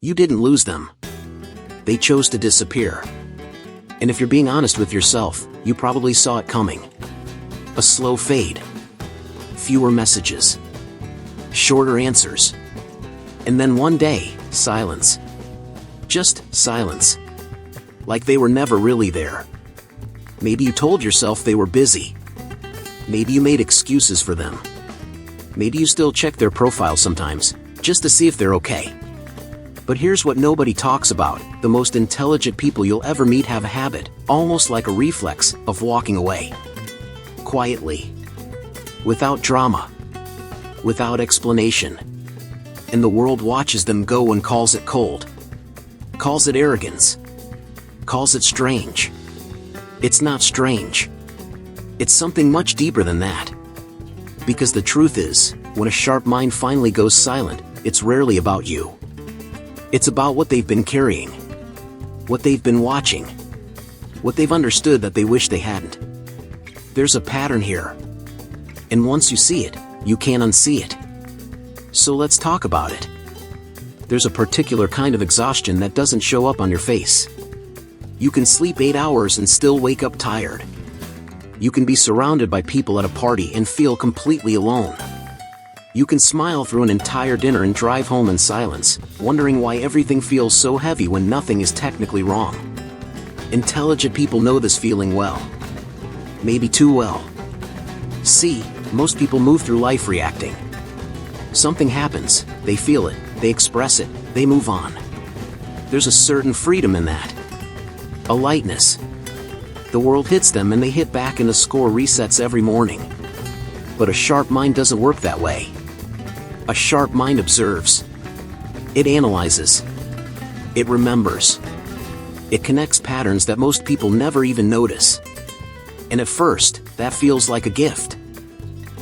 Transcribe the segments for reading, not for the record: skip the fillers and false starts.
You didn't lose them. They chose to disappear. And if you're being honest with yourself, you probably saw it coming. A slow fade. Fewer messages. Shorter answers. And then one day, silence. Just silence. Like they were never really there. Maybe you told yourself they were busy. Maybe you made excuses for them. Maybe you still check their profile sometimes, just to see if they're okay. But here's what nobody talks about. The most intelligent people you'll ever meet have a habit, almost like a reflex, of walking away. Quietly. Without drama. Without explanation. And the world watches them go and calls it cold. Calls it arrogance. Calls it strange. It's not strange. It's something much deeper than that. Because the truth is, when a sharp mind finally goes silent, it's rarely about you. It's about what they've been carrying. What they've been watching. What they've understood that they wish they hadn't. There's a pattern here. And once you see it, you can't unsee it. So let's talk about it. There's a particular kind of exhaustion that doesn't show up on your face. You can sleep 8 hours and still wake up tired. You can be surrounded by people at a party and feel completely alone. You can smile through an entire dinner and drive home in silence, wondering why everything feels so heavy when nothing is technically wrong. Intelligent people know this feeling well. Maybe too well. See, most people move through life reacting. Something happens, they feel it, they express it, they move on. There's a certain freedom in that. A lightness. The world hits them and they hit back and the score resets every morning. But a sharp mind doesn't work that way. A sharp mind observes. It analyzes. It remembers. It connects patterns that most people never even notice. And at first, that feels like a gift.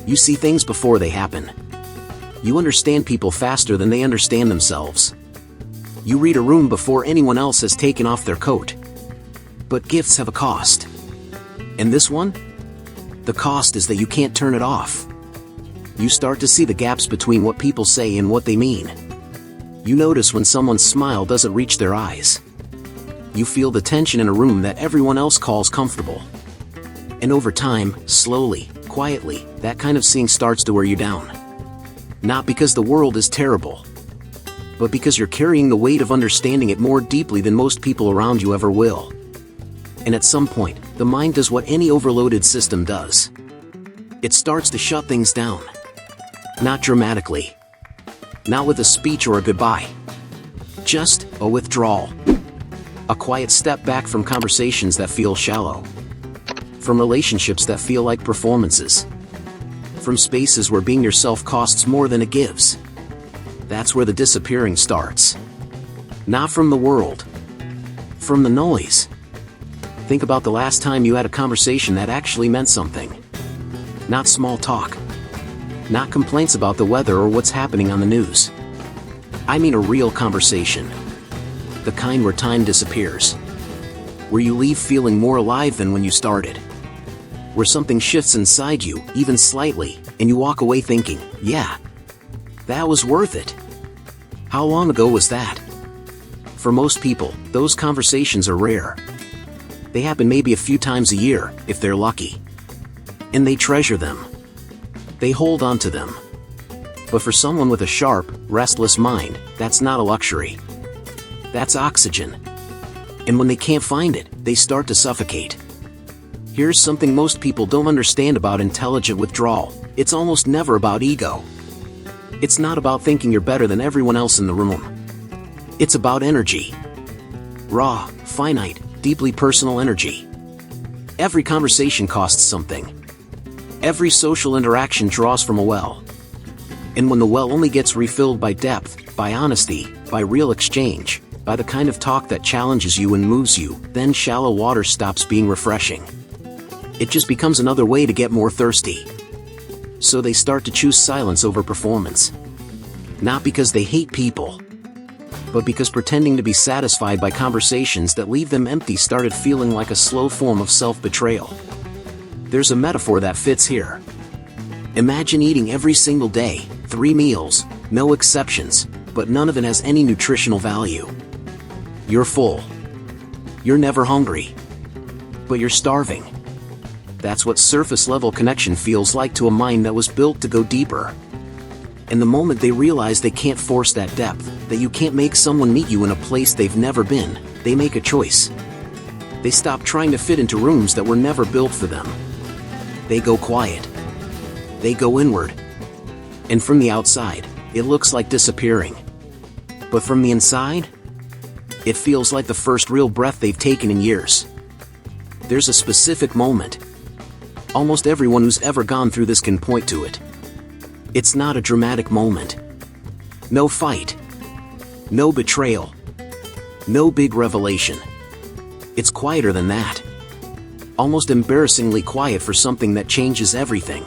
You see things before they happen. You understand people faster than they understand themselves. You read a room before anyone else has taken off their coat. But gifts have a cost. And this one? The cost is that you can't turn it off. You start to see the gaps between what people say and what they mean. You notice when someone's smile doesn't reach their eyes. You feel the tension in a room that everyone else calls comfortable. And over time, slowly, quietly, that kind of seeing starts to wear you down. Not because the world is terrible, but because you're carrying the weight of understanding it more deeply than most people around you ever will. And at some point, the mind does what any overloaded system does. It starts to shut things down. Not dramatically. Not with a speech or a goodbye. Just a withdrawal. A quiet step back from conversations that feel shallow. From relationships that feel like performances. From spaces where being yourself costs more than it gives. That's where the disappearing starts. Not from the world. From the noise. Think about the last time you had a conversation that actually meant something. Not small talk. Not complaints about the weather or what's happening on the news. I mean a real conversation. The kind where time disappears. Where you leave feeling more alive than when you started. Where something shifts inside you, even slightly, and you walk away thinking, yeah, that was worth it. How long ago was that? For most people, those conversations are rare. They happen maybe a few times a year, if they're lucky. And they treasure them. They hold on to them. But for someone with a sharp, restless mind, that's not a luxury. That's oxygen. And when they can't find it, they start to suffocate. Here's something most people don't understand about intelligent withdrawal. It's almost never about ego. It's not about thinking you're better than everyone else in the room. It's about energy. Raw, finite, deeply personal energy. Every conversation costs something. Every social interaction draws from a well. And when the well only gets refilled by depth, by honesty, by real exchange, by the kind of talk that challenges you and moves you, then shallow water stops being refreshing. It just becomes another way to get more thirsty. So they start to choose silence over performance. Not because they hate people, but because pretending to be satisfied by conversations that leave them empty started feeling like a slow form of self-betrayal. There's a metaphor that fits here. Imagine eating every single day, 3 meals, no exceptions, but none of it has any nutritional value. You're full. You're never hungry. But you're starving. That's what surface-level connection feels like to a mind that was built to go deeper. And the moment they realize they can't force that depth, that you can't make someone meet you in a place they've never been, they make a choice. They stop trying to fit into rooms that were never built for them. They go quiet. They go inward. And from the outside, it looks like disappearing. But from the inside, it feels like the first real breath they've taken in years. There's a specific moment. Almost everyone who's ever gone through this can point to it. It's not a dramatic moment. No fight. No betrayal. No big revelation. It's quieter than that. Almost embarrassingly quiet for something that changes everything.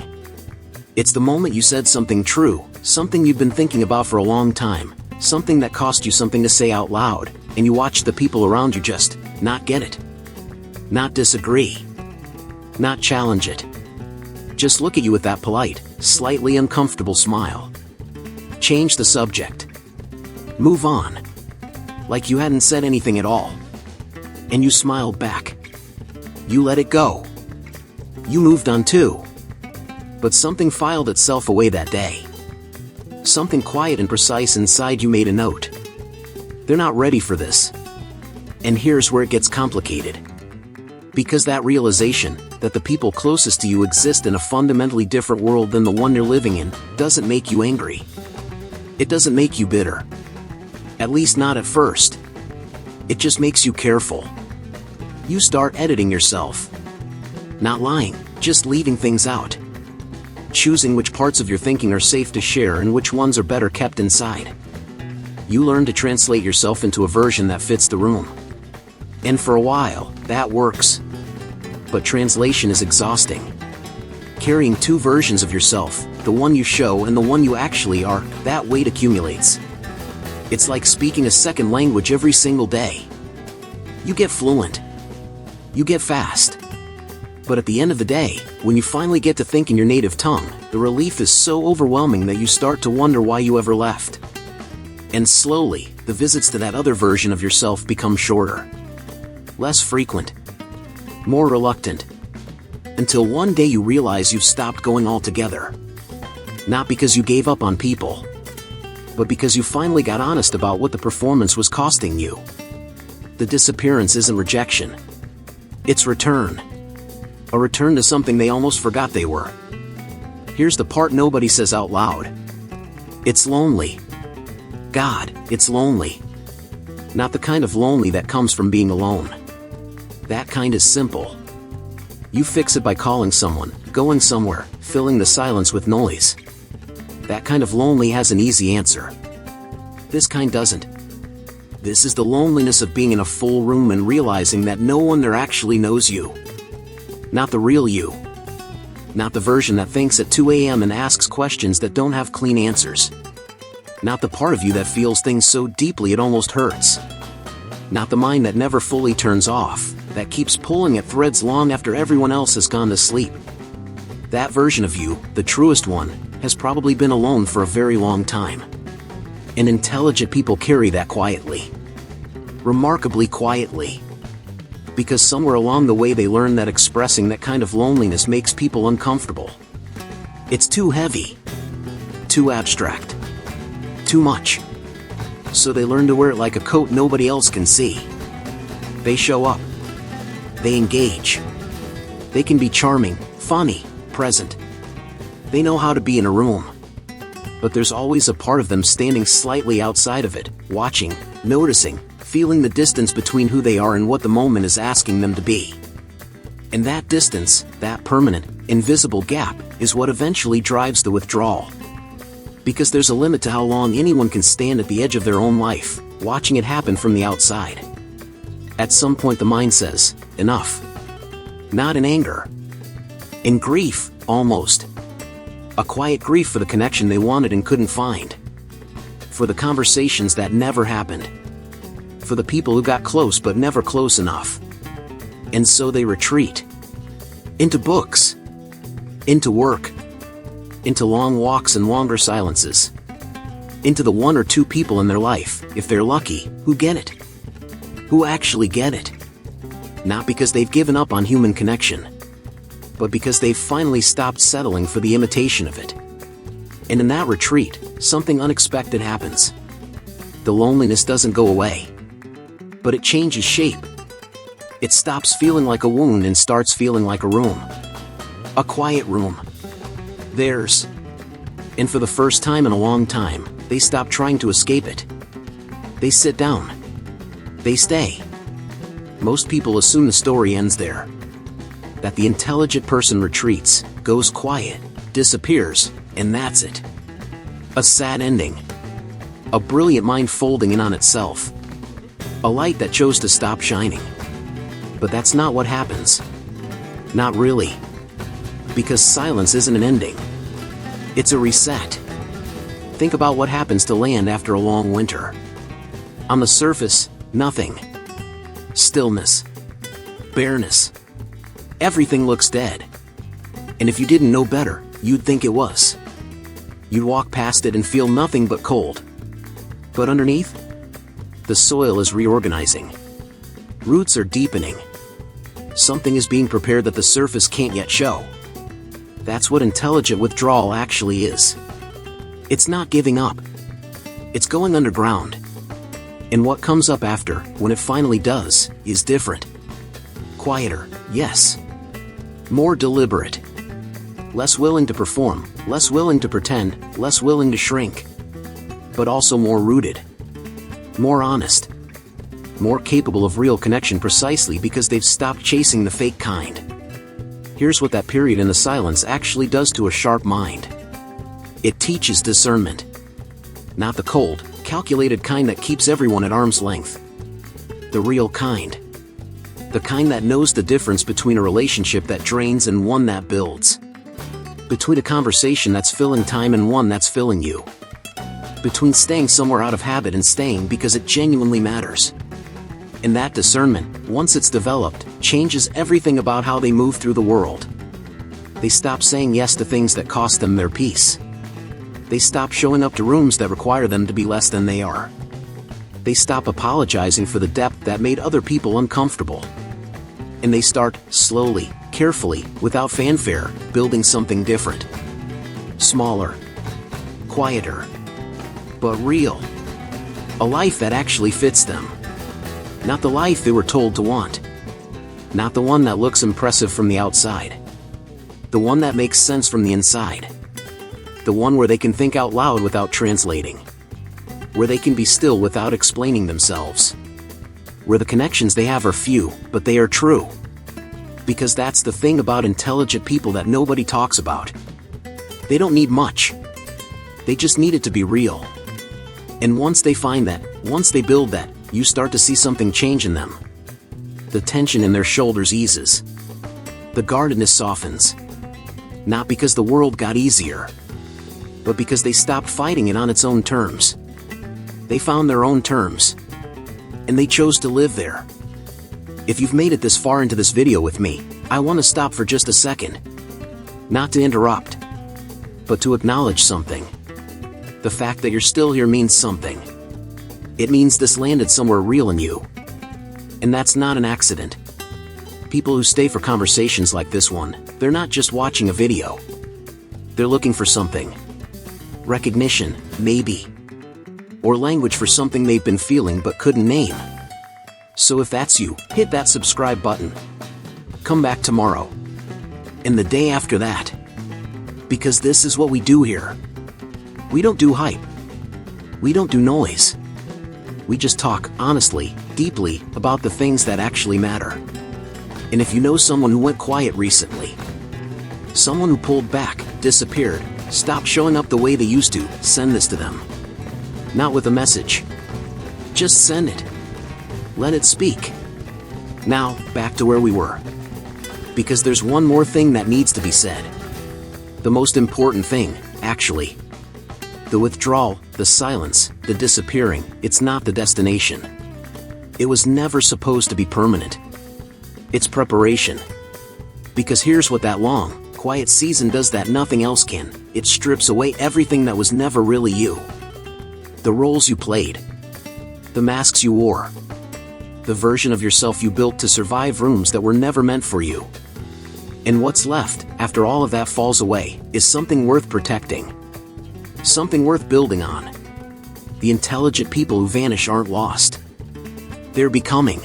It's the moment you said something true, something you've been thinking about for a long time, something that cost you something to say out loud, and you watch the people around you just not get it. Not disagree. Not challenge it. Just look at you with that polite, slightly uncomfortable smile. Change the subject. Move on. Like you hadn't said anything at all. And you smiled back. You let it go. You moved on too. But something filed itself away that day. Something quiet and precise inside you made a note. They're not ready for this. And here's where it gets complicated. Because that realization, that the people closest to you exist in a fundamentally different world than the one you're living in, doesn't make you angry. It doesn't make you bitter. At least not at first. It just makes you careful. You start editing yourself. Not lying, just leaving things out. Choosing which parts of your thinking are safe to share and which ones are better kept inside. You learn to translate yourself into a version that fits the room. And for a while, that works. But translation is exhausting. Carrying two versions of yourself, the one you show and the one you actually are, that weight accumulates. It's like speaking a second language every single day. You get fluent. You get fast. But at the end of the day, when you finally get to think in your native tongue, the relief is so overwhelming that you start to wonder why you ever left. And slowly, the visits to that other version of yourself become shorter. Less frequent. More reluctant. Until one day you realize you've stopped going altogether. Not because you gave up on people, but because you finally got honest about what the performance was costing you. The disappearance isn't rejection. It's return. A return to something they almost forgot they were. Here's the part nobody says out loud. It's lonely. God, it's lonely. Not the kind of lonely that comes from being alone. That kind is simple. You fix it by calling someone, going somewhere, filling the silence with noise. That kind of lonely has an easy answer. This kind doesn't. This is the loneliness of being in a full room and realizing that no one there actually knows you. Not the real you. Not the version that thinks at 2 a.m. and asks questions that don't have clean answers. Not the part of you that feels things so deeply it almost hurts. Not the mind that never fully turns off, that keeps pulling at threads long after everyone else has gone to sleep. That version of you, the truest one, has probably been alone for a very long time. And intelligent people carry that quietly. Remarkably quietly. Because somewhere along the way they learn that expressing that kind of loneliness makes people uncomfortable. It's too heavy. Too abstract. Too much. So they learn to wear it like a coat nobody else can see. They show up. They engage. They can be charming, funny, present. They know how to be in a room. But there's always a part of them standing slightly outside of it, watching, noticing, feeling the distance between who they are and what the moment is asking them to be. And that distance, that permanent, invisible gap, is what eventually drives the withdrawal. Because there's a limit to how long anyone can stand at the edge of their own life, watching it happen from the outside. At some point the mind says, enough. Not in anger. In grief, almost. A quiet grief for the connection they wanted and couldn't find. For the conversations that never happened. For the people who got close but never close enough. And so they retreat. Into books. Into work. Into long walks and longer silences. into the one or two people in their life, if they're lucky, who get it. Who actually get it. Not because they've given up on human connection, but because they've finally stopped settling for the imitation of it. And in that retreat, something unexpected happens. The loneliness doesn't go away, but it changes shape. It stops feeling like a wound and starts feeling like a room. A quiet room. Theirs. And for the first time in a long time, they stop trying to escape it. They sit down. They stay. Most people assume the story ends there. That the intelligent person retreats, goes quiet, disappears, and that's it. A sad ending. A brilliant mind folding in on itself. A light that chose to stop shining. But that's not what happens. Not really. Because silence isn't an ending. It's a reset. Think about what happens to land after a long winter. On the surface, nothing. Stillness. Bareness. Everything looks dead. And if you didn't know better, you'd think it was. You'd walk past it and feel nothing but cold. But underneath, the soil is reorganizing. Roots are deepening. Something is being prepared that the surface can't yet show. That's what intelligent withdrawal actually is. It's not giving up. It's going underground. And what comes up after, when it finally does, is different. Quieter, yes. More deliberate. Less willing to perform, less willing to pretend, less willing to shrink. But also more rooted. More honest. More capable of real connection precisely because they've stopped chasing the fake kind. Here's what that period in the silence actually does to a sharp mind. It teaches discernment. Not the cold, calculated kind that keeps everyone at arm's length. The real kind. The kind that knows the difference between a relationship that drains and one that builds. Between a conversation that's filling time and one that's filling you. Between staying somewhere out of habit and staying because it genuinely matters. And that discernment, once it's developed, changes everything about how they move through the world. They stop saying yes to things that cost them their peace. They stop showing up to rooms that require them to be less than they are. They stop apologizing for the depth that made other people uncomfortable. And they start, slowly, carefully, without fanfare, building something different. Smaller. Quieter. But real. A life that actually fits them. Not the life they were told to want. Not the one that looks impressive from the outside. The one that makes sense from the inside. The one where they can think out loud without translating. Where they can be still without explaining themselves. Where the connections they have are few, but they are true. Because that's the thing about intelligent people that nobody talks about. They don't need much. They just need it to be real. And once they find that, once they build that, you start to see something change in them. The tension in their shoulders eases. The guardedness softens. Not because the world got easier, but because they stopped fighting it on its own terms. They found their own terms. And they chose to live there. If you've made it this far into this video with me, I want to stop for just a second. Not to interrupt, but to acknowledge something. The fact that you're still here means something. It means this landed somewhere real in you. And that's not an accident. People who stay for conversations like this one, they're not just watching a video. They're looking for something. Recognition, maybe. Or language for something they've been feeling but couldn't name. So if that's you, hit that subscribe button. Come back tomorrow. And the day after that. Because this is what we do here. We don't do hype. We don't do noise. We just talk, honestly, deeply, about the things that actually matter. And if you know someone who went quiet recently, someone who pulled back, disappeared, stopped showing up the way they used to, send this to them. Not with a message. Just send it. Let it speak. Now, back to where we were. Because there's one more thing that needs to be said. The most important thing, actually. The withdrawal, the silence, the disappearing, it's not the destination. It was never supposed to be permanent. It's preparation. Because here's what that long, quiet season does that nothing else can. It strips away everything that was never really you. The roles you played. The masks you wore. The version of yourself you built to survive rooms that were never meant for you. And what's left, after all of that falls away, is something worth protecting. Something worth building on. The intelligent people who vanish aren't lost. They're becoming.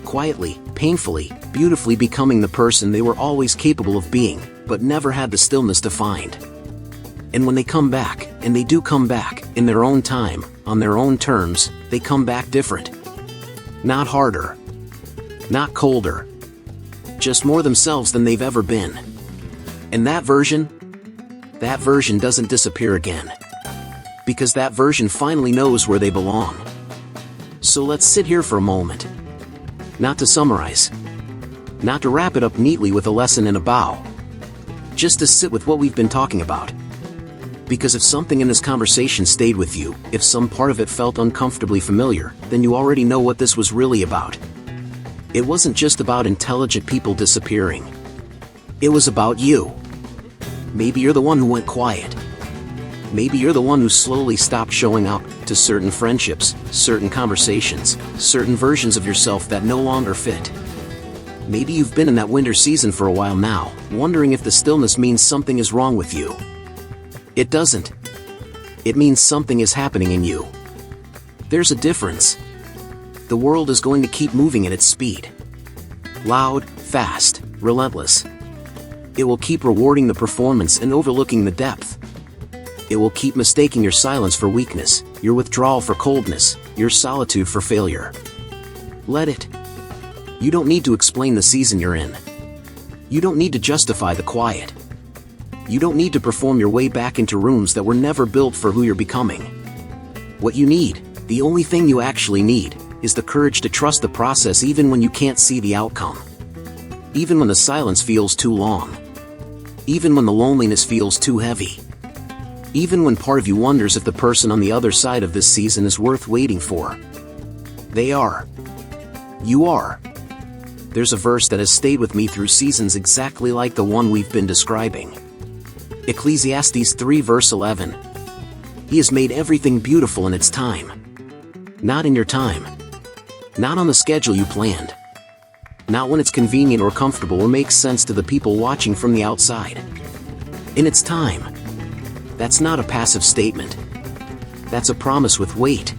Quietly, painfully, beautifully becoming the person they were always capable of being, but never had the stillness to find. And when they come back, and they do come back, in their own time, on their own terms, they come back different. Not harder. Not colder. Just more themselves than they've ever been. And that version doesn't disappear again. Because that version finally knows where they belong. So let's sit here for a moment. Not to summarize. Not to wrap it up neatly with a lesson and a bow. Just to sit with what we've been talking about. Because if something in this conversation stayed with you, if some part of it felt uncomfortably familiar, then you already know what this was really about. It wasn't just about intelligent people disappearing. It was about you. Maybe you're the one who went quiet. Maybe you're the one who slowly stopped showing up to certain friendships, certain conversations, certain versions of yourself that no longer fit. Maybe you've been in that winter season for a while now, wondering if the stillness means something is wrong with you. It doesn't. It means something is happening in you. There's a difference. The world is going to keep moving at its speed. Loud, fast, relentless. It will keep rewarding the performance and overlooking the depth. It will keep mistaking your silence for weakness, your withdrawal for coldness, your solitude for failure. Let it. You don't need to explain the season you're in. You don't need to justify the quiet. You don't need to perform your way back into rooms that were never built for who you're becoming. What you need, the only thing you actually need, is the courage to trust the process even when you can't see the outcome. Even when the silence feels too long. Even when the loneliness feels too heavy. Even when part of you wonders if the person on the other side of this season is worth waiting for. They are. You are. There's a verse that has stayed with me through seasons exactly like the one we've been describing. Ecclesiastes 3 verse 11. He has made everything beautiful in its time. Not in your time. Not on the schedule you planned. Not when it's convenient or comfortable or makes sense to the people watching from the outside. In its time. That's not a passive statement. That's a promise with weight.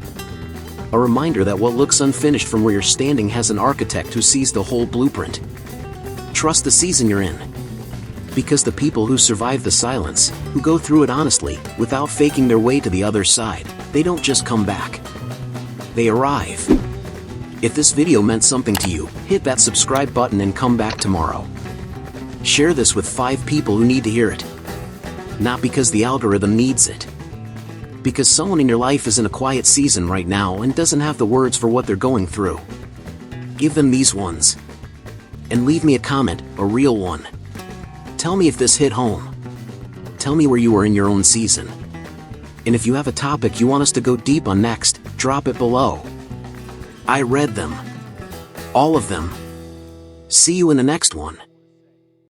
A reminder that what looks unfinished from where you're standing has an architect who sees the whole blueprint. Trust the season you're in. Because the people who survive the silence, who go through it honestly, without faking their way to the other side, they don't just come back. They arrive. If this video meant something to you, hit that subscribe button and come back tomorrow. Share this with 5 people who need to hear it. Not because the algorithm needs it. Because someone in your life is in a quiet season right now and doesn't have the words for what they're going through. Give them these ones. And leave me a comment, a real one. Tell me if this hit home. Tell me where you are in your own season. And if you have a topic you want us to go deep on next, drop it below. I read them. All of them. See you in the next one.